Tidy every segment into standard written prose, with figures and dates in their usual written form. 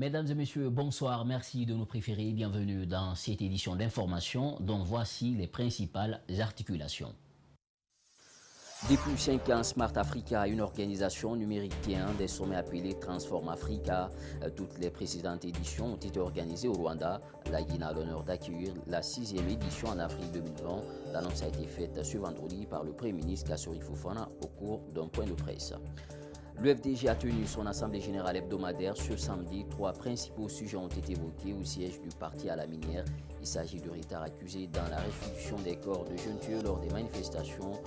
Mesdames et messieurs, bonsoir, merci de nous préférer. Bienvenue dans cette édition d'information dont voici les principales articulations. Depuis 5 ans, Smart Africa, une organisation numérique des sommets appelés Transform Africa. Toutes les précédentes éditions ont été organisées au Rwanda. La Guinée a l'honneur d'accueillir la 6e édition en avril 2020. L'annonce a été faite ce vendredi par le Premier ministre Kassory Fofana au cours d'un point de presse. L'UFDG a tenu son assemblée générale hebdomadaire ce samedi. 3 principaux sujets ont été évoqués au siège du parti à la minière. Il s'agit de retard accusé dans la restitution des corps de jeunes tueurs lors des manifestations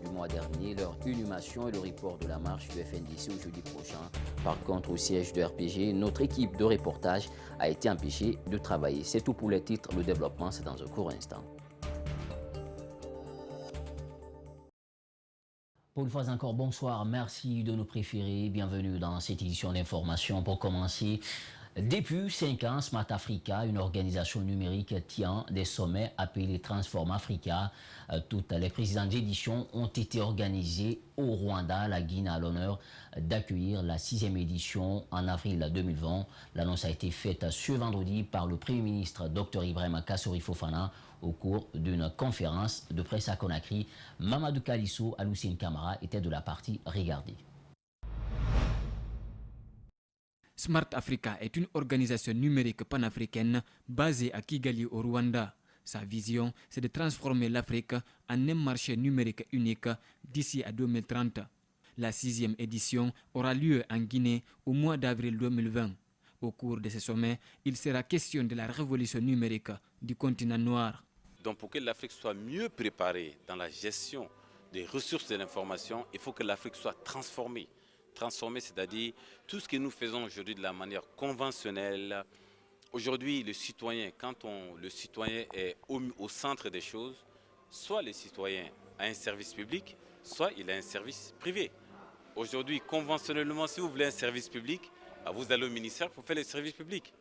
du mois dernier, leur inhumation et le report de la marche du FNDC au jeudi prochain. Par contre, au siège de RPG, notre équipe de reportage a été empêchée de travailler. C'est tout pour les titres. Le développement, c'est dans un court instant. Pour une fois encore, bonsoir, merci de nous préférer. Bienvenue dans cette édition d'information. Pour commencer, depuis 5 ans, Smart Africa, une organisation numérique, tient des sommets appelés Transform Africa. Toutes les précédentes éditions ont été organisées au Rwanda. La Guinée a l'honneur d'accueillir la 6e édition en avril 2020. L'annonce a été faite ce vendredi par le Premier ministre Dr Ibrahima Kassory Fofana au cours d'une conférence de presse à Conakry. Mamadou Kalisso, Aloussine Camara était de la partie regardée. Smart Africa est une organisation numérique panafricaine basée à Kigali au Rwanda. Sa vision, c'est de transformer l'Afrique en un marché numérique unique d'ici à 2030. La 6e édition aura lieu en Guinée au mois d'avril 2020. Au cours de ce sommet, il sera question de la révolution numérique du continent noir. Donc pour que l'Afrique soit mieux préparée dans la gestion des ressources de l'information, il faut que l'Afrique soit transformée. Transformée, c'est-à-dire tout ce que nous faisons aujourd'hui de la manière conventionnelle. Aujourd'hui, le citoyen, le citoyen est au centre des choses, soit le citoyen a un service public, soit il a un service privé. Aujourd'hui, conventionnellement, si vous voulez un service public, vous allez au ministère pour faire le service public.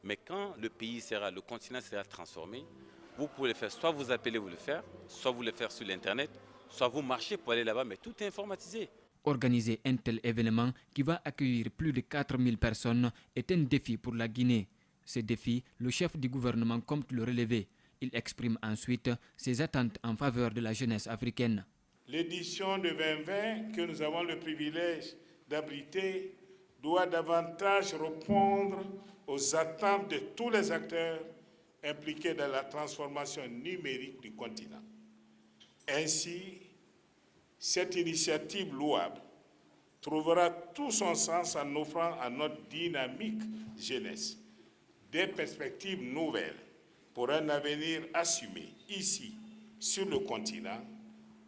Mais quand le continent sera transformé, vous pouvez le faire, soit vous appelez, vous le faire, soit vous le faire sur l'Internet, soit vous marchez pour aller là-bas, mais tout est informatisé. Organiser un tel événement qui va accueillir plus de 4000 personnes est un défi pour la Guinée. Ce défi, le chef du gouvernement compte le relever. Il exprime ensuite ses attentes en faveur de la jeunesse africaine. L'édition de 2020 que nous avons le privilège d'abriter doit davantage répondre aux attentes de tous les acteurs impliqués dans la transformation numérique du continent. Ainsi, cette initiative louable trouvera tout son sens en offrant à notre dynamique jeunesse des perspectives nouvelles pour un avenir assumé ici, sur le continent,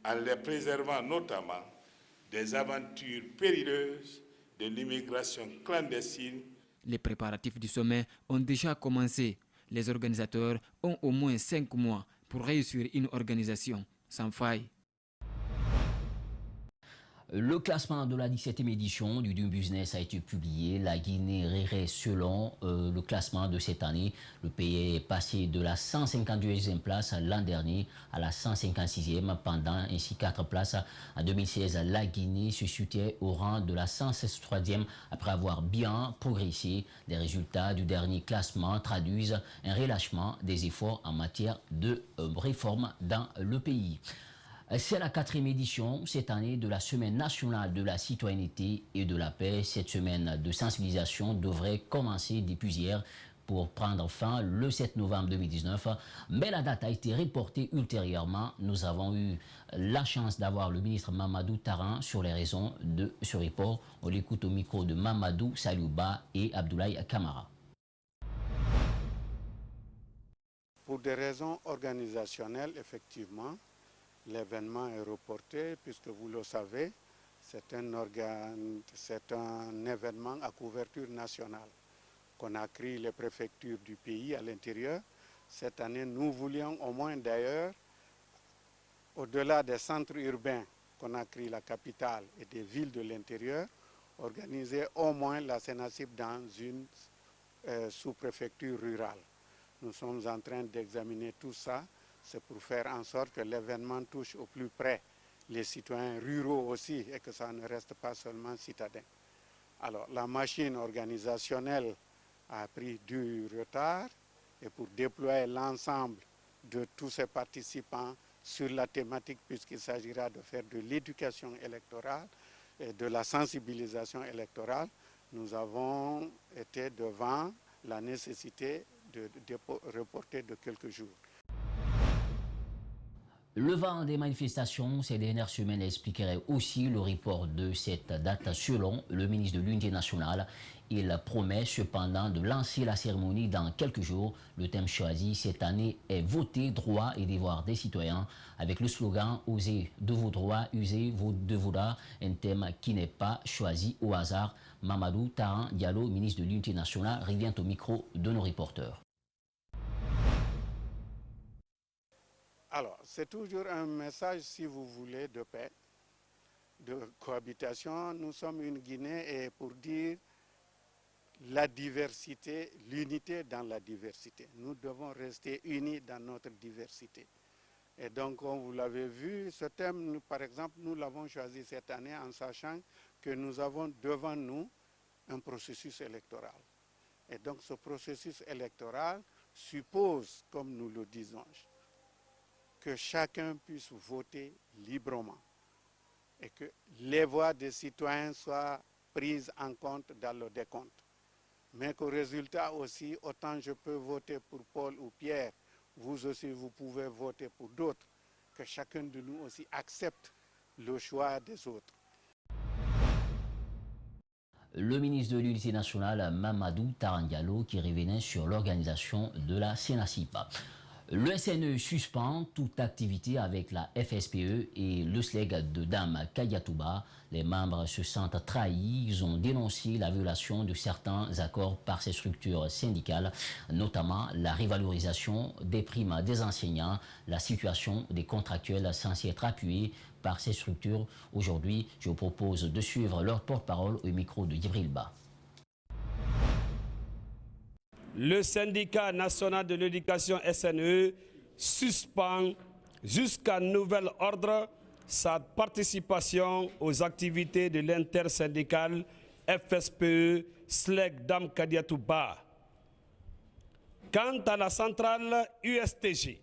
en les préservant notamment des aventures périlleuses de l'immigration clandestine. Les préparatifs du sommet ont déjà commencé. Les organisateurs ont au moins 5 mois pour réussir une organisation sans faille. Le classement de la 17e édition du Doing Business a été publié. La Guinée irait selon le classement de cette année. Le pays est passé de la 152e place l'an dernier à la 156e pendant ainsi 4 places. En 2016, la Guinée se situait au rang de la 163e après avoir bien progressé. Les résultats du dernier classement traduisent un relâchement des efforts en matière de réforme dans le pays. C'est la 4e édition cette année de la Semaine nationale de la citoyenneté et de la paix. Cette semaine de sensibilisation devrait commencer depuis hier pour prendre fin le 7 novembre 2019. Mais la date a été reportée ultérieurement. Nous avons eu la chance d'avoir le ministre Mamadou Taran sur les raisons de ce report. On l'écoute au micro de Mamadou Salouba et Abdoulaye Kamara. Pour des raisons organisationnelles, effectivement, l'événement est reporté puisque vous le savez, c'est un événement à couverture nationale. Conakry, les préfectures du pays à l'intérieur. Cette année, nous voulions au moins d'ailleurs, au-delà des centres urbains, Conakry, la capitale, et des villes de l'intérieur, organiser au moins la CENACIP dans une sous-préfecture rurale. Nous sommes en train d'examiner tout ça. C'est pour faire en sorte que l'événement touche au plus près les citoyens ruraux aussi et que ça ne reste pas seulement citadin. Alors, la machine organisationnelle a pris du retard et pour déployer l'ensemble de tous ces participants sur la thématique, puisqu'il s'agira de faire de l'éducation électorale et de la sensibilisation électorale, nous avons été devant la nécessité de reporter de quelques jours. Le vent des manifestations ces dernières semaines expliquerait aussi le report de cette date selon le ministre de l'Unité nationale. Il promet cependant de lancer la cérémonie dans quelques jours. Le thème choisi cette année est « Voter, droits et devoirs des citoyens » avec le slogan « Osez de vos droits, usez vos devoirs », un thème qui n'est pas choisi au hasard. Mamadou Taran Diallo, ministre de l'Unité nationale, revient au micro de nos reporters. Alors, c'est toujours un message, si vous voulez, de paix, de cohabitation. Nous sommes une Guinée et pour dire la diversité, l'unité dans la diversité. Nous devons rester unis dans notre diversité. Et donc, comme vous l'avez vu, ce thème, par exemple, nous l'avons choisi cette année en sachant que nous avons devant nous un processus électoral. Et donc, ce processus électoral suppose, comme nous le disons, que chacun puisse voter librement et que les voix des citoyens soient prises en compte dans le décompte. Mais qu'au résultat aussi, autant je peux voter pour Paul ou Pierre, vous aussi vous pouvez voter pour d'autres, que chacun de nous aussi accepte le choix des autres. Le ministre de l'Unité nationale, Mamadou Taran Diallo, qui revenait sur l'organisation de la CENACIP. Le SNE suspend toute activité avec la FSPE et le SLEG de Dame Kadiatouba. Les membres se sentent trahis. Ils ont dénoncé la violation de certains accords par ces structures syndicales, notamment la revalorisation des primes des enseignants, la situation des contractuels censés être appuyés par ces structures. Aujourd'hui, je vous propose de suivre leur porte-parole au micro de Djibril Ba. Le syndicat national de l'éducation SNE suspend jusqu'à nouvel ordre sa participation aux activités de l'intersyndicale FSPE SLEG Dame Kadiatouba. Quant à la centrale USTG,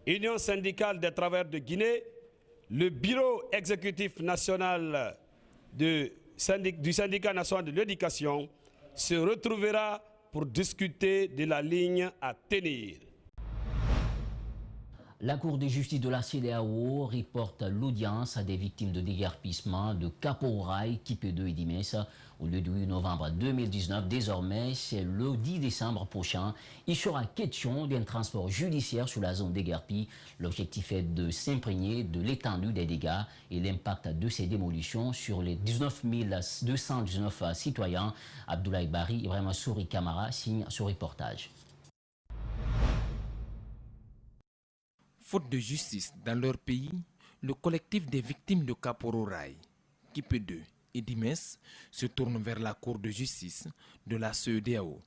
Union syndicale des travailleurs de Guinée, le bureau exécutif national du syndicat national de l'éducation se retrouvera pour discuter de la ligne à tenir. La Cour de justice de la CEDEAO reporte l'audience des victimes de déguerpissement de Kapouraï, Kipé2 et Dimes au lieu du 8 novembre 2019. Désormais, c'est le 10 décembre prochain. Il sera question d'un transport judiciaire sur la zone déguerpie. L'objectif est de s'imprégner de l'étendue des dégâts et l'impact de ces démolitions sur les 19 219 citoyens. Abdoulaye Bari, Ibrahima Souri Kamara signe ce reportage. Faute de justice dans leur pays, le collectif des victimes de Kapouraï, Kipé2 et Dimes se tourne vers la Cour de justice de la CEDEAO.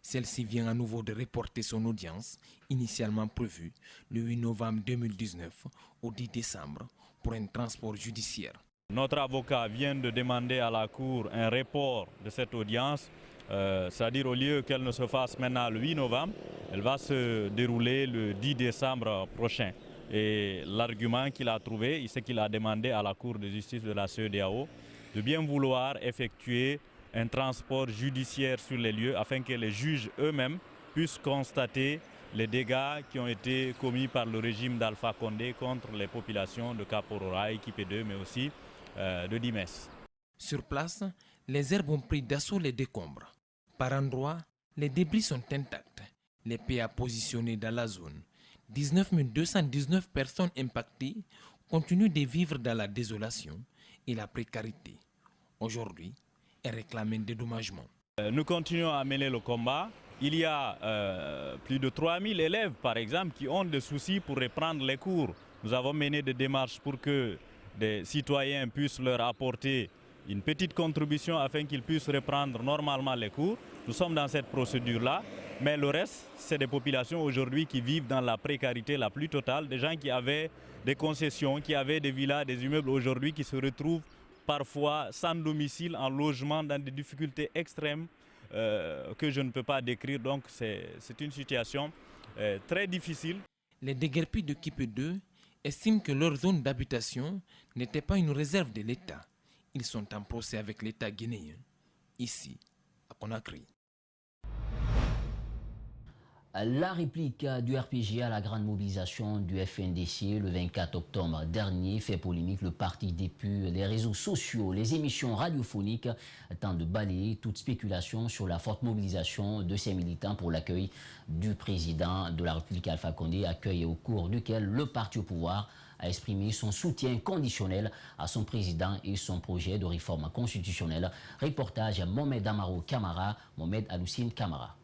Celle-ci vient à nouveau de reporter son audience, initialement prévue le 8 novembre 2019 au 10 décembre, pour un transport judiciaire. Notre avocat vient de demander à la Cour un report de cette audience, c'est-à-dire au lieu qu'elle ne se fasse maintenant le 8 novembre, elle va se dérouler le 10 décembre prochain. Et l'argument qu'il a trouvé, c'est qu'il a demandé à la Cour de justice de la CEDEAO de bien vouloir effectuer un transport judiciaire sur les lieux afin que les juges eux-mêmes puissent constater les dégâts qui ont été commis par le régime d'Alpha Condé contre les populations de Kapouraï, Kipé2, mais aussi de Dimes. Sur place, les herbes ont pris d'assaut les décombres. Par endroits, les débris sont intacts. Les PA positionnés dans la zone, 19 219 personnes impactées continuent de vivre dans la désolation et la précarité. Aujourd'hui, elles réclament un dédommagement. Nous continuons à mener le combat. Il y a plus de 3000 élèves, par exemple, qui ont des soucis pour reprendre les cours. Nous avons mené des démarches pour que des citoyens puissent leur apporter une petite contribution afin qu'ils puissent reprendre normalement les cours. Nous sommes dans cette procédure-là, mais le reste, c'est des populations aujourd'hui qui vivent dans la précarité la plus totale, des gens qui avaient des concessions, qui avaient des villas, des immeubles aujourd'hui qui se retrouvent parfois sans domicile, en logement, dans des difficultés extrêmes, que je ne peux pas décrire. Donc c'est une situation très difficile. Les déguerpis de Kipe 2 estiment que leur zone d'habitation n'était pas une réserve de l'État. Ils sont en procès avec l'État guinéen, ici, à Conakry. La réplique du RPG à la grande mobilisation du FNDC le 24 octobre dernier fait polémique. Le parti dépue les réseaux sociaux, les émissions radiophoniques tentent de balayer toute spéculation sur la forte mobilisation de ces militants pour l'accueil du président de la République Alpha Condé, accueil au cours duquel le parti au pouvoir a exprimé son soutien conditionnel à son président et son projet de réforme constitutionnelle. Reportage Mohamed Amaro Kamara, Mohamed Aloussine Kamara.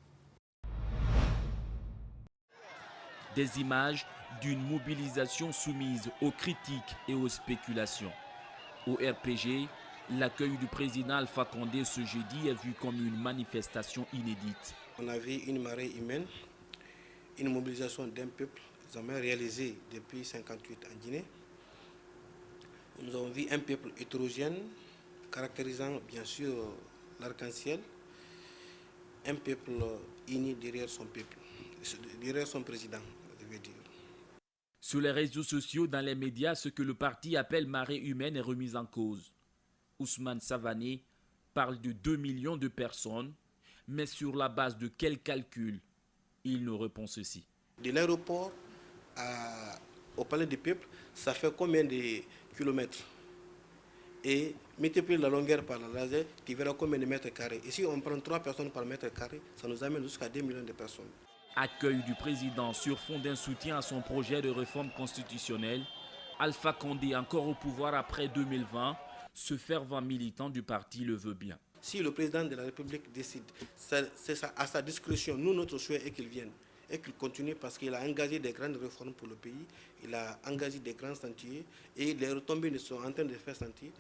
Des images d'une mobilisation soumise aux critiques et aux spéculations. Au RPG, l'accueil du président Alpha Condé ce jeudi est vu comme une manifestation inédite. On a vu une marée humaine, une mobilisation d'un peuple jamais réalisée depuis 1958 en Guinée. Nous avons vu un peuple hétérogène, caractérisant bien sûr l'arc-en-ciel, un peuple uni derrière son peuple, derrière son président. Sur les réseaux sociaux, dans les médias, ce que le parti appelle marée humaine est remis en cause. Ousmane Savané parle de 2 millions de personnes, mais sur la base de quel calcul? Il nous répond ceci. De l'aéroport au palais du peuple, ça fait combien de kilomètres? Et multiplier la longueur par la laser, tu verras combien de mètres carrés. Et si on prend 3 personnes par mètre carré, ça nous amène jusqu'à 2 millions de personnes. Accueil du président sur fond d'un soutien à son projet de réforme constitutionnelle. Alpha Condé, encore au pouvoir après 2020, ce fervent militant du parti le veut bien. Si le président de la République décide, c'est à sa discrétion, nous notre souhait est qu'il vienne et qu'il continue parce qu'il a engagé des grandes réformes pour le pays, il a engagé des grands chantiers et les retombées sont en train de faire sentir.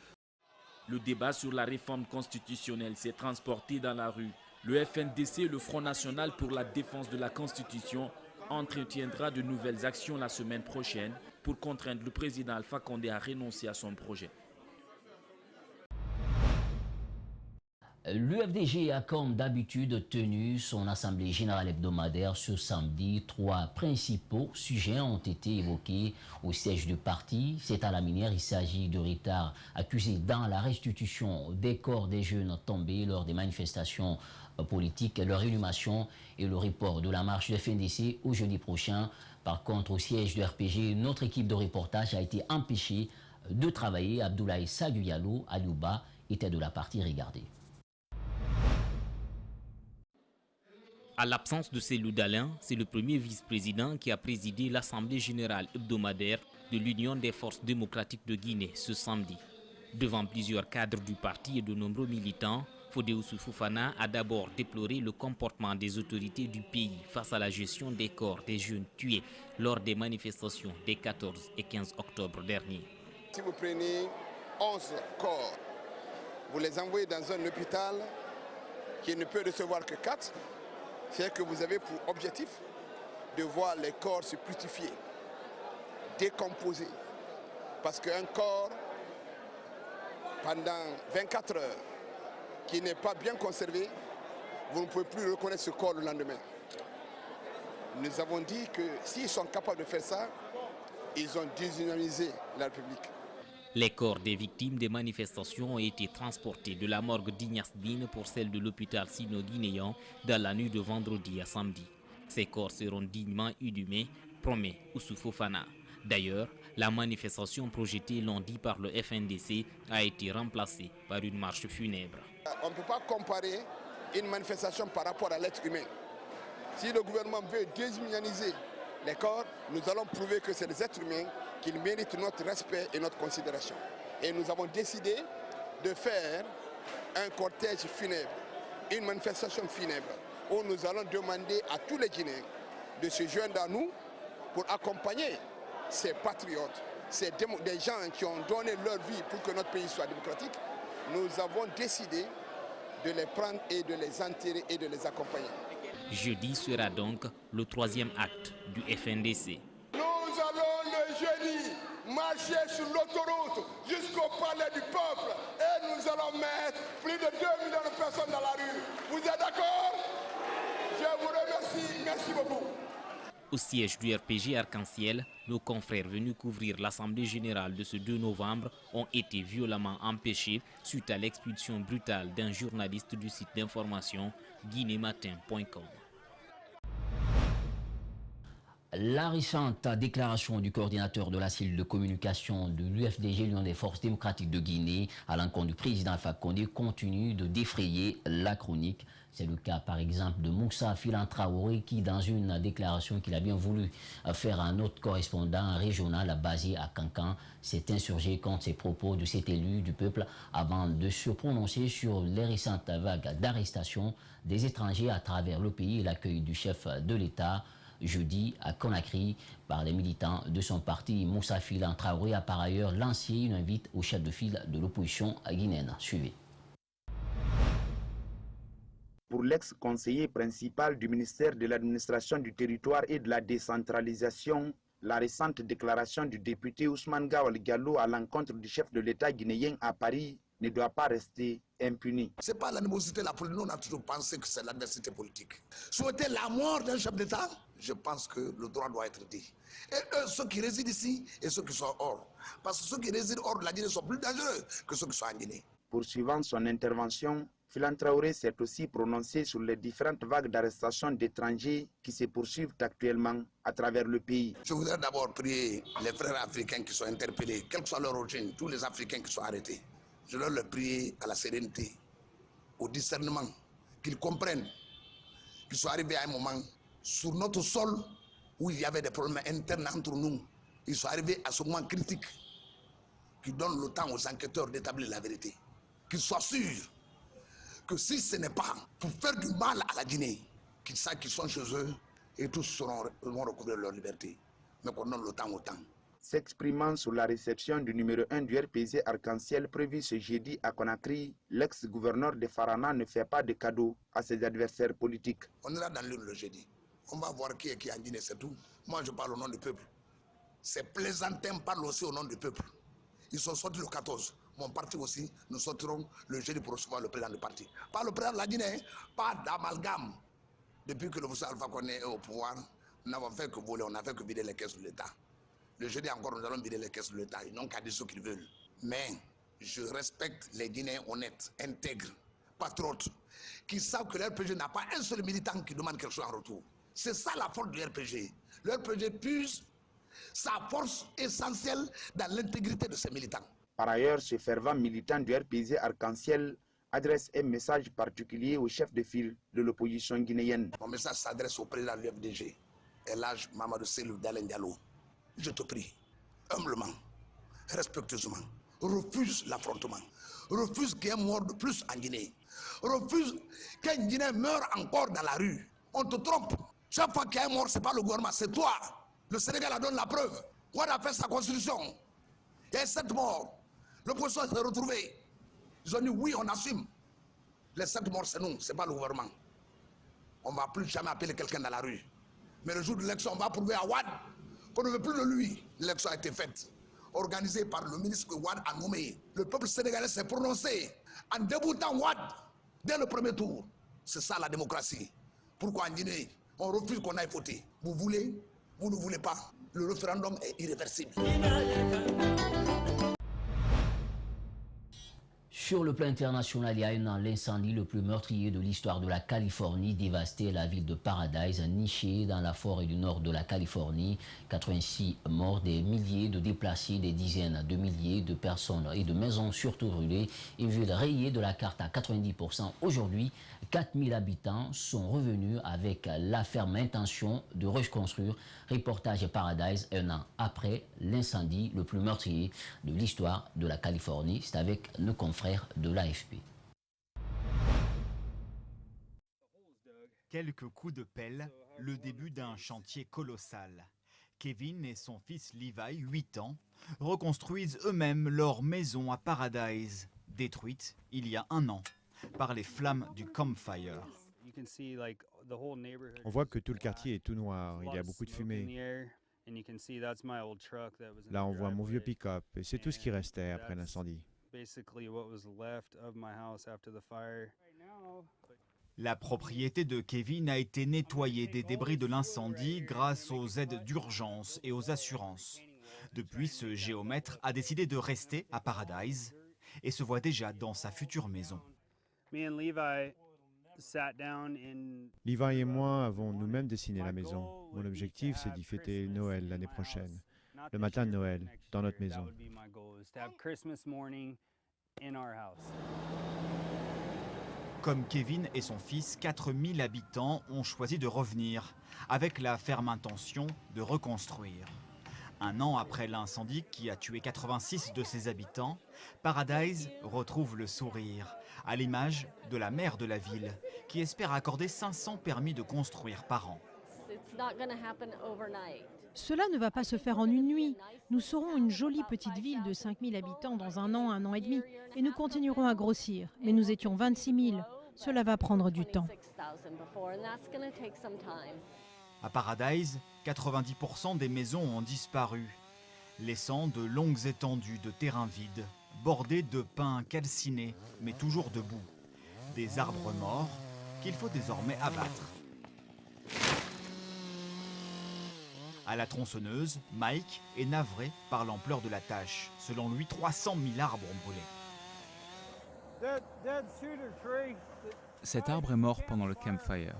Le débat sur la réforme constitutionnelle s'est transporté dans la rue. Le FNDC, le Front National pour la défense de la Constitution, entretiendra de nouvelles actions la semaine prochaine pour contraindre le président Alpha Condé à renoncer à son projet. L'UFDG a comme d'habitude tenu son assemblée générale hebdomadaire ce samedi. 3 principaux sujets ont été évoqués au siège du parti. C'est à la minière, il s'agit de retard accusé dans la restitution des corps des jeunes tombés lors des manifestations politiques, leur inhumation et le report de la marche du FNDC au jeudi prochain. Par contre, au siège du RPG, notre équipe de reportage a été empêchée de travailler. Abdoulaye Saguyalo Aliouba était de la partie regardée. À l'absence de Cellou Dalein, c'est le premier vice-président qui a présidé l'Assemblée générale hebdomadaire de l'Union des forces démocratiques de Guinée ce samedi. Devant plusieurs cadres du parti et de nombreux militants, Fodé Oussoufou-Fofana a d'abord déploré le comportement des autorités du pays face à la gestion des corps des jeunes tués lors des manifestations des 14 et 15 octobre dernier. Si vous prenez 11 corps, vous les envoyez dans un hôpital qui ne peut recevoir que 4, c'est que vous avez pour objectif de voir les corps se putréfier, décomposer. Parce qu'un corps, pendant 24 heures, qui n'est pas bien conservé, vous ne pouvez plus reconnaître ce corps le lendemain. Nous avons dit que s'ils sont capables de faire ça, ils ont déshumanisé la République. Les corps des victimes des manifestations ont été transportés de la morgue d'Ignace Dine pour celle de l'hôpital sino-guinéen dans la nuit de vendredi à samedi. Ces corps seront dignement inhumés, promet Oussoufou-Fofana. D'ailleurs, la manifestation projetée lundi par le FNDC a été remplacée par une marche funèbre. On ne peut pas comparer une manifestation par rapport à l'être humain. Si le gouvernement veut déshumaniser les corps, nous allons prouver que c'est des êtres humains qui méritent notre respect et notre considération. Et nous avons décidé de faire un cortège funèbre, une manifestation funèbre, où nous allons demander à tous les Guinéens de se joindre à nous pour accompagner ces patriotes, des gens qui ont donné leur vie pour que notre pays soit démocratique. Nous avons décidé de les prendre et de les enterrer et de les accompagner. Jeudi sera donc le 3e acte du FNDC. Nous allons le jeudi marcher sur l'autoroute jusqu'au palais du peuple et nous nous allons mettre plus de 2 millions de personnes dans la rue. Vous êtes d'accord? Je vous remercie. Merci beaucoup. Au siège du RPG Arc-en-Ciel, nos confrères venus couvrir l'Assemblée générale de ce 2 novembre ont été violemment empêchés suite à l'expulsion brutale d'un journaliste du site d'information guinématin.com. La récente déclaration du coordinateur de la cellule de communication de l'UFDG, l'Union des forces démocratiques de Guinée, à l'encontre du président Alpha Condé, continue de défrayer la chronique. C'est le cas par exemple de Moussa Filan Traoré qui, dans une déclaration qu'il a bien voulu faire à notre correspondant régional basé à Cancan, s'est insurgé contre ses propos de cet élu du peuple avant de se prononcer sur les récentes vagues d'arrestation des étrangers à travers le pays et l'accueil du chef de l'État jeudi à Conakry par les militants de son parti. Moussa Filan Traoré a par ailleurs lancé une invite au chef de file de l'opposition guinéenne. Suivez. Pour l'ex-conseiller principal du ministère de l'administration du territoire et de la décentralisation, la récente déclaration du député Ousmane Gawal Diallo à l'encontre du chef de l'État guinéen à Paris ne doit pas rester impunie. Ce n'est pas l'animosité, la politique. Nous, on a toujours pensé que c'est l'adversité politique. Souhaiter la mort d'un chef d'État, je pense que le droit doit être dit. Et eux, ceux qui résident ici et ceux qui sont hors. Parce que ceux qui résident hors de la Guinée sont plus dangereux que ceux qui sont en Guinée. Poursuivant son intervention, Filan Traoré s'est aussi prononcé sur les différentes vagues d'arrestation d'étrangers qui se poursuivent actuellement à travers le pays. Je voudrais d'abord prier les frères africains qui sont interpellés, quelle que soit leur origine, tous les Africains qui sont arrêtés. Je leur prie à la sérénité, au discernement, qu'ils comprennent qu'ils sont arrivés à un moment sur notre sol où il y avait des problèmes internes entre nous. Ils sont arrivés à ce moment critique qui donne le temps aux enquêteurs d'établir la vérité. Qu'ils soient sûrs que si ce n'est pas pour faire du mal à la Guinée, qu'ils sachent qu'ils sont chez eux et tous vont recouvrir leur liberté. Mais qu'on donne le temps au temps. S'exprimant sur la réception du numéro 1 du RPG Arc-en-Ciel prévu ce jeudi à Conakry, l'ex-gouverneur de Farana ne fait pas de cadeau à ses adversaires politiques. On ira dans l'une le jeudi. On va voir qui est qui en Guinée, c'est tout. Moi, je parle au nom du peuple. Ces plaisantins parlent aussi au nom du peuple. Ils sont sortis le 14. Mon parti aussi, nous sortirons le jeudi pour recevoir le président du parti. Pas le président de la Guinée, pas d'amalgame. Depuis que le Moussa Alpha Condé est au pouvoir, nous n'avons fait que voler, on n'a fait que vider les caisses de l'État. Le jeudi encore, nous allons vider les caisses de l'État. Ils n'ont qu'à dire ce qu'ils veulent. Mais je respecte les Guinéens honnêtes, intègres, patriotes, qui savent que le RPG n'a pas un seul militant qui demande quelque chose en retour. C'est ça la force du RPG. Le RPG puise sa force essentielle dans l'intégrité de ses militants. Par ailleurs, ce fervent militant du RPG Arc-en-Ciel adresse un message particulier au chef de file de l'opposition guinéenne. Mon message s'adresse au président de l'UFDG, Elhadji Mamadou Cellou Dalein Diallo. Je te prie, humblement, respectueusement, refuse l'affrontement. Refuse qu'il y ait un mort de plus en Guinée. Refuse qu'un Guinéen meure encore dans la rue. On te trompe. Chaque fois qu'il y a un mort, ce n'est pas le gouvernement, c'est toi. Le Sénégal a donné la preuve. Ouad a fait sa constitution. Il y a 7 morts. L'opposition s'est retrouvée. Ils ont dit oui, on assume. Les 7 morts, c'est nous, ce n'est pas le gouvernement. On ne va plus jamais appeler quelqu'un dans la rue. Mais le jour de l'élection, on va prouver à Ouad qu'on ne veut plus de lui. L'élection a été faite, organisée par le ministre que Ouad a nommé. Le peuple sénégalais s'est prononcé en déboutant Ouad dès le premier tour. C'est ça la démocratie. Pourquoi en Guinée, on refuse qu'on aille voter? Vous voulez, vous ne voulez pas. Le référendum est irréversible. Sur le plan international, il y a un an, l'incendie le plus meurtrier de l'histoire de la Californie dévastait la ville de Paradise, nichée dans la forêt du nord de la Californie. 86 morts, des milliers de déplacés, des dizaines de milliers de personnes et de maisons surtout brûlées. Une ville rayée de la carte à 90%. Aujourd'hui, 4000 habitants sont revenus avec la ferme intention de reconstruire. Reportage Paradise, un an après l'incendie le plus meurtrier de l'histoire de la Californie. C'est avec nos confrères de l'AFP. Quelques coups de pelle, le début d'un chantier colossal. Kevin et son fils Levi, 8 ans, reconstruisent eux-mêmes leur maison à Paradise, détruite il y a un an par les flammes du campfire. On voit que tout le quartier est tout noir, il y a beaucoup de fumée. Là, on voit mon vieux pick-up et c'est tout ce qui restait après l'incendie. La propriété de Kevin a été nettoyée des débris de l'incendie grâce aux aides d'urgence et aux assurances. Depuis, ce géomètre a décidé de rester à Paradise et se voit déjà dans sa future maison. Levi et moi avons nous-mêmes dessiné la maison. Mon objectif, c'est d'y fêter Noël l'année prochaine. Le matin de Noël, dans notre maison. Comme Kevin et son fils, 4000 habitants ont choisi de revenir, avec la ferme intention de reconstruire. Un an après l'incendie qui a tué 86 de ses habitants, Paradise retrouve le sourire, à l'image de la maire de la ville, qui espère accorder 500 permis de construire par an. Cela ne va pas se faire en une nuit. Nous serons une jolie petite ville de 5000 habitants dans un an et demi, et nous continuerons à grossir. Mais nous étions 26 000. Cela va prendre du temps. À Paradise, 90% des maisons ont disparu, laissant de longues étendues de terrain vide, bordés de pins calcinés, mais toujours debout. Des arbres morts qu'il faut désormais abattre. À la tronçonneuse, Mike est navré par l'ampleur de la tâche. Selon lui, 300 000 arbres ont brûlé. Cet arbre est mort pendant le campfire.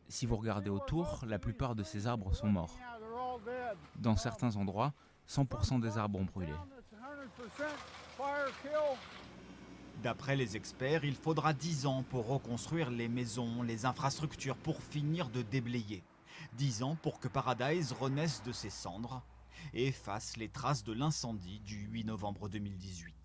Si vous regardez autour, la plupart de ces arbres sont morts. Dans certains endroits, 100% des arbres ont brûlé. D'après les experts, il faudra 10 ans pour reconstruire les maisons, les infrastructures, pour finir de déblayer. 10 ans pour que Paradise renaisse de ses cendres et efface les traces de l'incendie du 8 novembre 2018.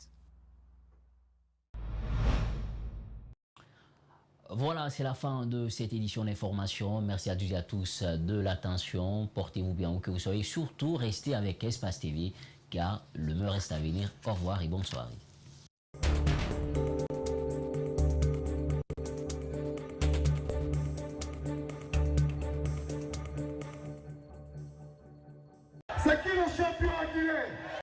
Voilà, c'est la fin de cette édition d'information. Merci à toutes et à tous de l'attention. Portez-vous bien où que vous soyez. Surtout, restez avec Espace TV, car le meilleur reste à venir. Au revoir et bonne soirée. C'est qui le champion à Guinée?